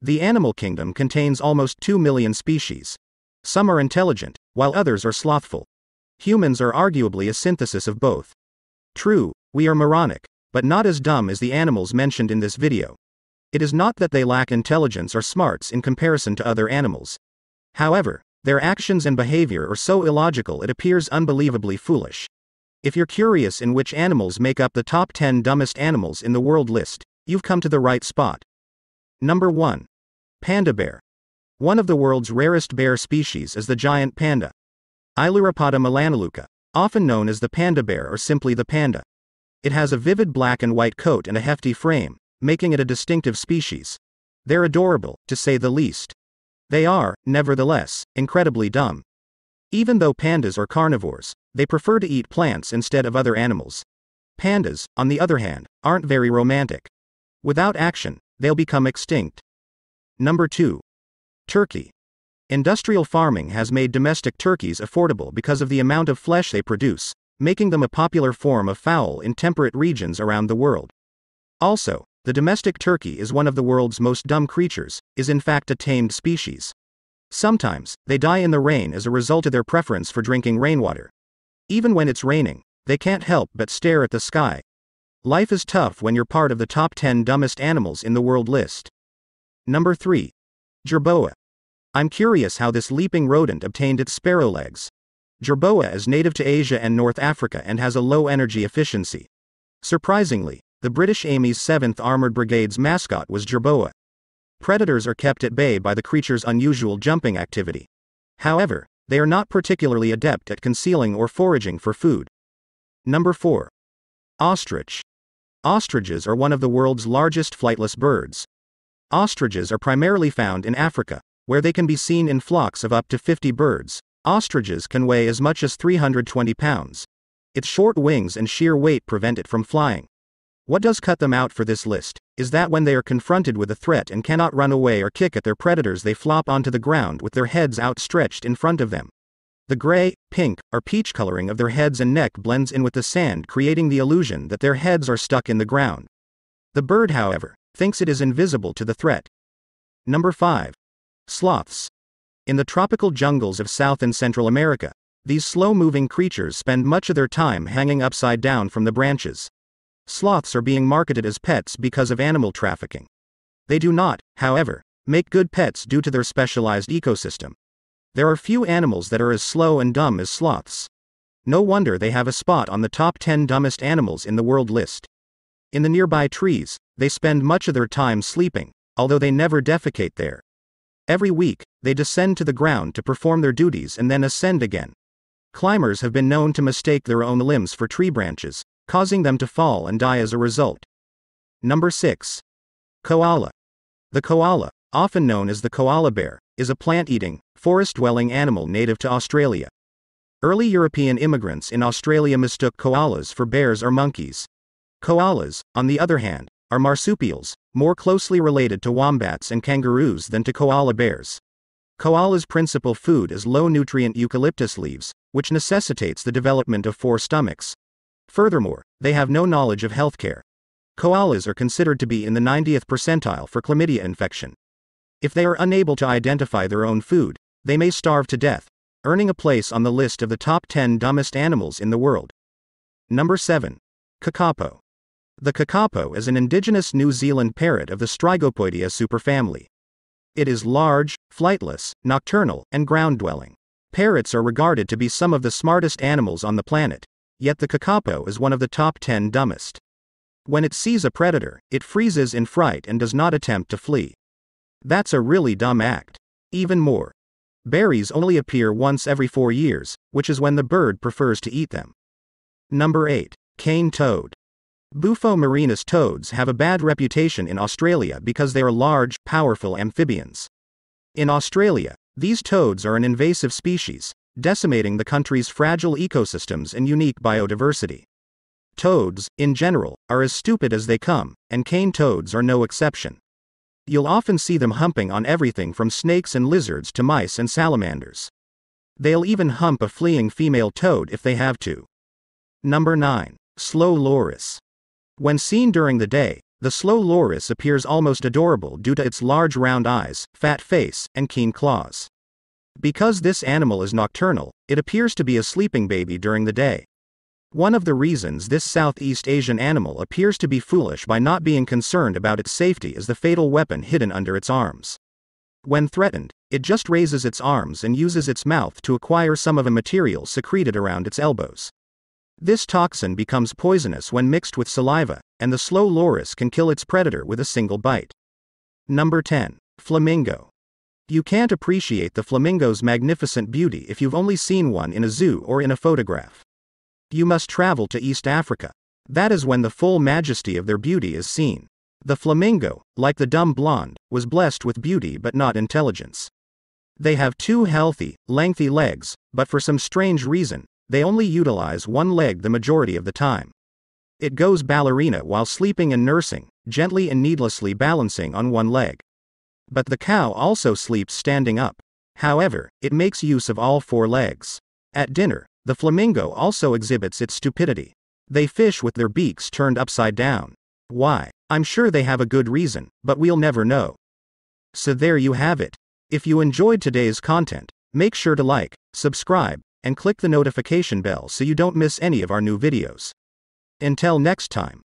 The animal kingdom contains almost 2 million species. Some are intelligent, while others are slothful. Humans are arguably a synthesis of both. True, we are moronic, but not as dumb as the animals mentioned in this video. It is not that they lack intelligence or smarts in comparison to other animals. However, their actions and behavior are so illogical it appears unbelievably foolish. If you're curious in which animals make up the top 10 dumbest animals in the world list, you've come to the right spot. Number 1. Panda Bear. One of the world's rarest bear species is the giant panda. Ailuropoda melanaluca, often known as the panda bear or simply the panda. It has a vivid black and white coat and a hefty frame, making it a distinctive species. They're adorable, to say the least. They are, nevertheless, incredibly dumb. Even though pandas are carnivores, they prefer to eat plants instead of other animals. Pandas, on the other hand, aren't very romantic. Without action, they'll become extinct. Number 2. Turkey. Industrial farming has made domestic turkeys affordable because of the amount of flesh they produce, making them a popular form of fowl in temperate regions around the world. Also, the domestic turkey is one of the world's most dumb creatures, is in fact a tamed species. Sometimes, they die in the rain as a result of their preference for drinking rainwater. Even when it's raining, they can't help but stare at the sky. Life is tough when you're part of the top 10 dumbest animals in the world list. Number 3. Jerboa. I'm curious how this leaping rodent obtained its sparrow legs. Jerboa is native to Asia and North Africa and has a low energy efficiency. Surprisingly, the British Army's 7th Armoured Brigade's mascot was Jerboa. Predators are kept at bay by the creature's unusual jumping activity. However, they are not particularly adept at concealing or foraging for food. Number 4. Ostrich. Ostriches are one of the world's largest flightless birds. Ostriches are primarily found in Africa, where they can be seen in flocks of up to 50 birds. Ostriches can weigh as much as 320 pounds. Its short wings and sheer weight prevent it from flying. What does cut them out for this list is that when they are confronted with a threat and cannot run away or kick at their predators, they flop onto the ground with their heads outstretched in front of them. The gray, pink, or peach coloring of their heads and neck blends in with the sand, creating the illusion that their heads are stuck in the ground. The bird, however, thinks it is invisible to the threat. Number 5. Sloths. In the tropical jungles of South and Central America, these slow-moving creatures spend much of their time hanging upside down from the branches. Sloths are being marketed as pets because of animal trafficking. They do not, however, make good pets due to their specialized ecosystem. There are few animals that are as slow and dumb as sloths. No wonder they have a spot on the top 10 dumbest animals in the world list. In the nearby trees, they spend much of their time sleeping, although they never defecate there. Every week, they descend to the ground to perform their duties and then ascend again. Climbers have been known to mistake their own limbs for tree branches, causing them to fall and die as a result. Number 6. Koala. The koala, often known as the koala bear, is a plant-eating, forest-dwelling animal native to Australia. Early European immigrants in Australia mistook koalas for bears or monkeys. Koalas, on the other hand, are marsupials, more closely related to wombats and kangaroos than to koala bears. Koala's principal food is low-nutrient eucalyptus leaves, which necessitates the development of 4 stomachs. Furthermore, they have no knowledge of healthcare. Koalas are considered to be in the 90th percentile for chlamydia infection. If they are unable to identify their own food, they may starve to death, earning a place on the list of the top 10 dumbest animals in the world. Number 7. Cacapo. The cacapo is an indigenous New Zealand parrot of the Strigopoidea superfamily. It is large, flightless, nocturnal, and ground-dwelling. Parrots are regarded to be some of the smartest animals on the planet, yet the cacapo is one of the top 10 dumbest. When it sees a predator, it freezes in fright and does not attempt to flee. That's a really dumb act. Even more. Berries only appear once every 4 years, which is when the bird prefers to eat them. Number 8. Cane toad. Bufo marinus toads have a bad reputation in Australia because they are large, powerful amphibians. In Australia, these toads are an invasive species, decimating the country's fragile ecosystems and unique biodiversity. Toads, in general, are as stupid as they come, and cane toads are no exception. You'll often see them humping on everything from snakes and lizards to mice and salamanders. They'll even hump a fleeing female toad if they have to. Number 9. Slow loris. When seen during the day, The slow loris appears almost adorable due to its large round eyes, fat face, and keen claws. Because this animal is nocturnal, it appears to be a sleeping baby during the day. One of the reasons this Southeast Asian animal appears to be foolish by not being concerned about its safety is the fatal weapon hidden under its arms. When threatened, it just raises its arms and uses its mouth to acquire some of a material secreted around its elbows. This toxin becomes poisonous when mixed with saliva, and the slow loris can kill its predator with a single bite. Number 10. Flamingo. You can't appreciate the flamingo's magnificent beauty if you've only seen one in a zoo or in a photograph. You must travel to East Africa. That is when the full majesty of their beauty is seen. The flamingo, like the dumb blonde, was blessed with beauty but not intelligence. They have 2 healthy, lengthy legs, but for some strange reason, they only utilize one leg the majority of the time. It goes ballerina while sleeping and nursing, gently and needlessly balancing on one leg. But the cow also sleeps standing up. However, it makes use of all 4 legs. At dinner, the flamingo also exhibits its stupidity. They fish with their beaks turned upside down. Why? I'm sure they have a good reason, but we'll never know. So there you have it. If you enjoyed today's content, make sure to like, subscribe, and click the notification bell so you don't miss any of our new videos. Until next time.